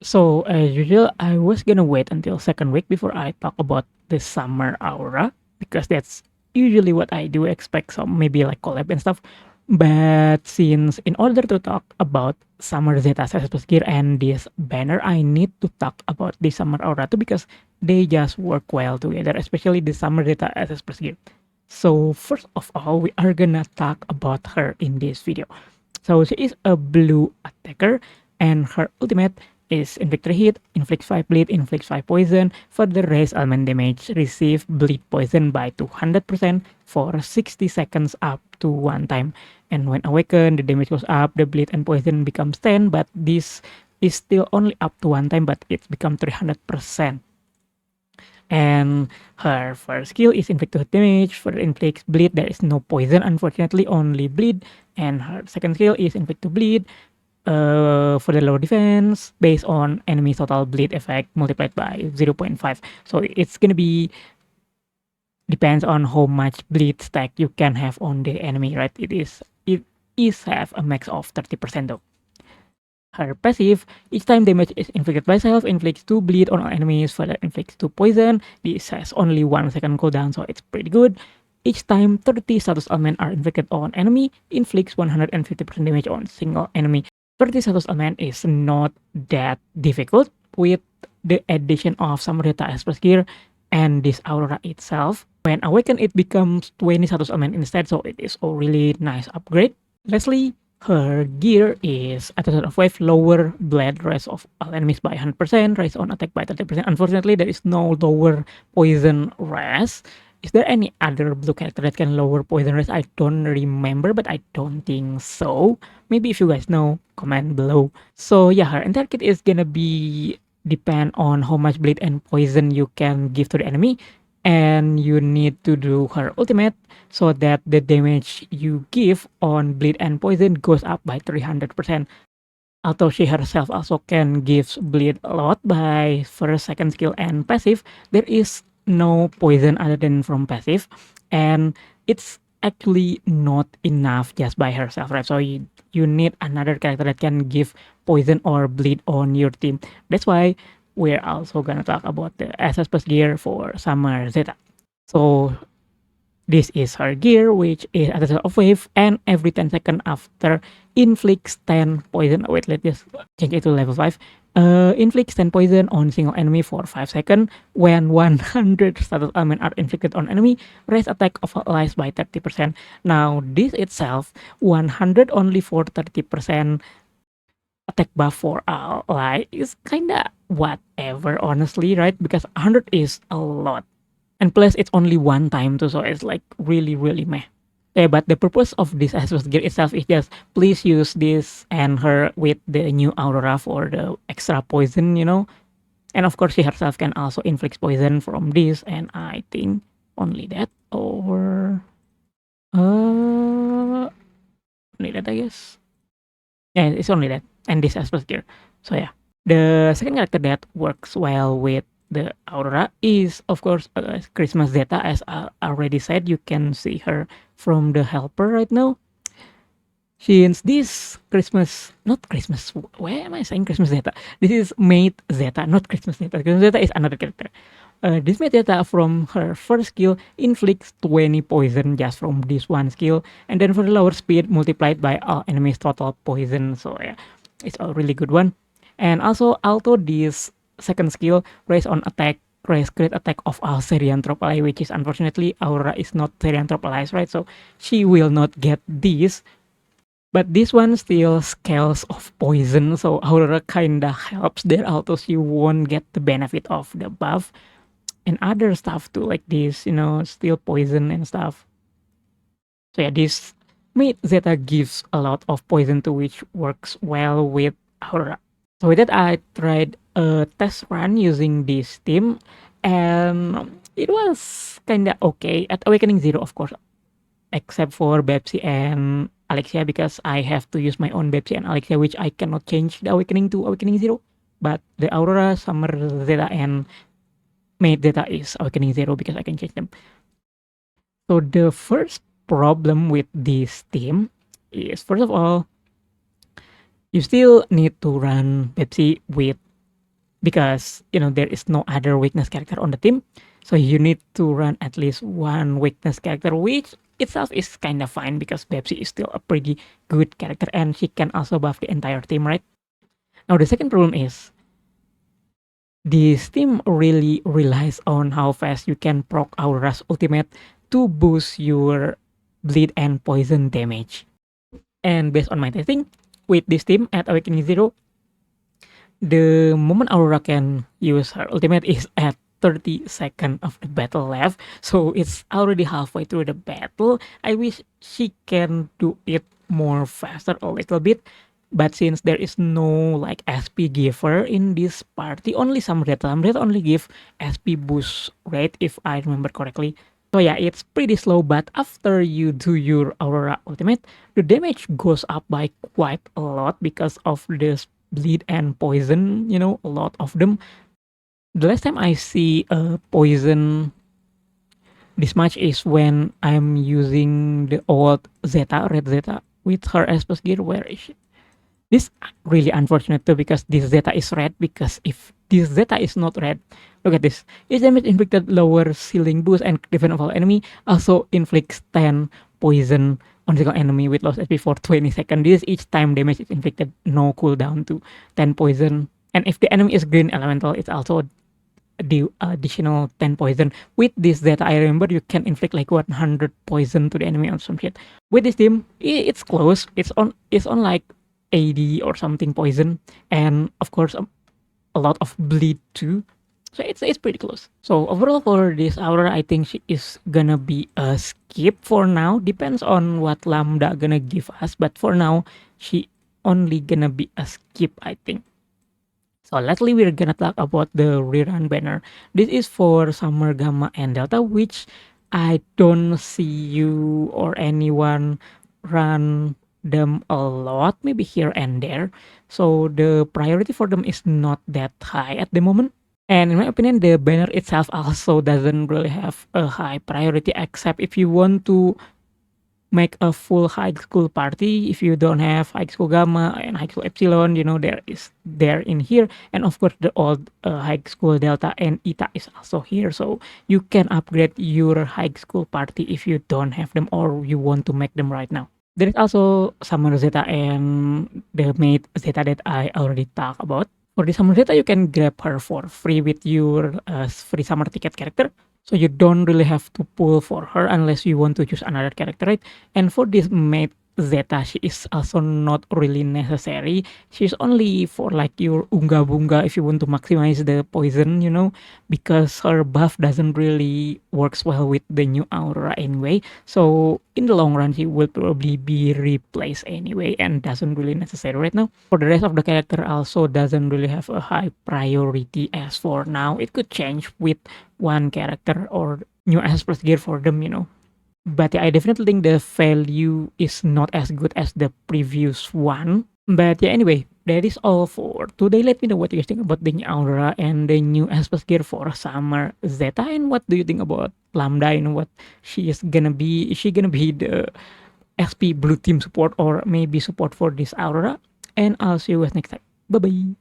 So as usual, I was gonna wait until second week before I talk about the summer aura because that's usually what I do expect some maybe like collab and stuff. But since in order to talk about summer Zeta Plus gear and this banner, I need to talk about the summer aura too because they just work well together, especially the summer Zeta Plus gear. So first of all, we are gonna talk about her in this video. So she is a blue attacker, and her ultimate is inflict 3 hit, inflict 5 bleed, inflict 5 poison, further raise element damage, receive bleed poison by 200% for 60 seconds up to 1 time. And when awakened, the damage goes up, the bleed and poison becomes 10, but this is still only up to 1 time, but it's become 300%. And her first skill is inflict 2 damage. For inflicts bleed, there is no poison, unfortunately, only bleed. And her second skill is inflict 2 bleed. For the lower defense, based on enemy total bleed effect multiplied by 0.5. So it's gonna be depends on how much bleed stack you can have on the enemy, right? It is have a max of 30% though. Her passive, each time damage is inflicted by self, inflicts 2 bleed on all enemies, further inflicts 2 poison. This has only 1 second cooldown, so it's pretty good. Each time 30 status element are inflicted on enemy, inflicts 150% damage on single enemy. 30 status element is not that difficult with the addition of some data express gear and this aurora itself. When awakened, it becomes 20 status element instead, so it is a really nice upgrade. Lastly, her gear is at the start of wave, lower blade rest of all enemies by 100%, rise on attack by 30%. Unfortunately, there is no lower poison rest. Is there any other blue character that can lower poison rest? I don't remember, but I don't think so. Maybe if you guys know, comment below. So yeah, her entire kit is gonna be depend on how much bleed and poison you can give to the enemy, and you need to do her ultimate so that the damage you give on bleed and poison goes up by 300%. Although she herself also can give bleed a lot by first, second skill, and passive, there is no poison other than from passive, and it's actually not enough just by herself, right? So you need another character that can give poison or bleed on your team. That's why we're also gonna talk about the SS plus gear for Summer Zeta. So this is her gear, which is at the start of wave, and every 10 seconds after inflicts 10 poison. Wait, let's just change it to level 5. Inflicts 10 poison on single enemy for 5 seconds. When 100 status element are inflicted on enemy, raise attack of allies by 30%. Now, this itself, 100 only for 30% attack buff for ally is kinda whatever, honestly, right? Because 100 is a lot. And plus, it's only one time too, so it's like really, really meh. Yeah, but the purpose of this Asus gear itself is just please use this and her with the new Aurora for the extra poison, you know. And of course, she herself can also inflict poison from this, and I think only that, or only that, I guess. Yeah, it's only that, and this Asus gear. So yeah, the second character that works well with the Aurora is, of course, Christmas Zeta. As I already said, you can see her from the helper right now. Since this Christmas, not Christmas, why am I saying Christmas Zeta? This is Mate Zeta, not Christmas Zeta. Christmas Zeta is another character. This Mate Zeta from her first skill inflicts 20 poison just from this one skill, and then for the lower speed multiplied by all enemies total poison. So yeah, it's a really good one. And also, although this second skill raise on attack, raise crit attack of all Syrian troop ally, which is unfortunately Aurora is not Syrian troop allies, right? So she will not get this. But this one still scales of poison, so Aurora kinda helps there, although she won't get the benefit of the buff and other stuff too, like this, still poison and stuff. So yeah, this made Zeta gives a lot of poison too, which works well with Aurora. So with that, I tried a test run using this team, and it was kinda okay at Awakening Zero, of course, except for Bepsi and Alexia, because I have to use my own Bepsi and Alexia, which I cannot change the Awakening to Awakening Zero. But the Aurora, Summer Zeta, and Maid Zeta is Awakening Zero because I can change them. So the first problem with this team is, first of all, you still need to run Pepsi with because there is no other weakness character on the team, so you need to run at least one weakness character, which itself is kind of fine because Pepsi is still a pretty good character and she can also buff the entire team, right? Now the second problem is this team really relies on how fast you can proc Aura's ultimate to boost your bleed and poison damage. And based on my testing with this team at Awakening Zero, the moment Aurora can use her ultimate is at 30 seconds of the battle left. So it's already halfway through the battle. I wish she can do it more faster a little bit. But since there is no like SP giver in this party, only some red only give SP boost rate if I remember correctly. So yeah, it's pretty slow, but after you do your Aurora ultimate, the damage goes up by quite a lot because of this bleed and poison, a lot of them. The last time I see a poison this much is when I'm using the old Zeta, red Zeta, with her Espas gear. Where is she? This really unfortunate too because this Zeta is red, because if this Zeta is not red, look at this. Each damage inflicted lower ceiling boost and defense of all enemy, also inflicts 10 poison on single enemy with lost HP for 20 seconds. This is each time damage is inflicted, no cooldown to 10 poison. And if the enemy is green elemental, it's also the additional 10 poison. With this Zeta, I remember you can inflict like 100 poison to the enemy or some shit. With this team, it's close. It's on like 80 or something poison, and of course a lot of bleed too. So it's pretty close. So overall for this Aurora, I think she is gonna be a skip for now. Depends on what Lambda gonna give us, but for now she only gonna be a skip, I think. So lastly, we're gonna talk about the rerun banner. This is for Summer, Gamma, and Delta, which I don't see you or anyone run them a lot, maybe here and there. So the priority for them is not that high at the moment. And in my opinion, the banner itself also doesn't really have a high priority, except if you want to make a full high school party. If you don't have high school gamma and high school epsilon, there in here. And of course the old high school delta and eta is also here, so you can upgrade your high school party if you don't have them or you want to make them right now. There is also Summer Zeta and the mate Zeta that I already talked about. For the Summer Zeta, you can grab her for free with your free summer ticket character. So you don't really have to pull for her unless you want to choose another character, right? And for this mate Zeta, she is also not really necessary. She's only for like your Unga Bunga if you want to maximize the poison, because her buff doesn't really works well with the new Aurora anyway. So in the long run, she will probably be replaced anyway and doesn't really necessary right now. For the rest of the character also doesn't really have a high priority as for now. It could change with one character or new S plus gear for them. But yeah, I definitely think the value is not as good as the previous one. But yeah, anyway, that is all for today. Let me know what you guys think about the new Aurora and the new Aspect gear for Summer Zeta. And what do you think about Lambda? What she is gonna be? Is she gonna be the SP blue team support or maybe support for this Aurora? And I'll see you guys next time. Bye bye.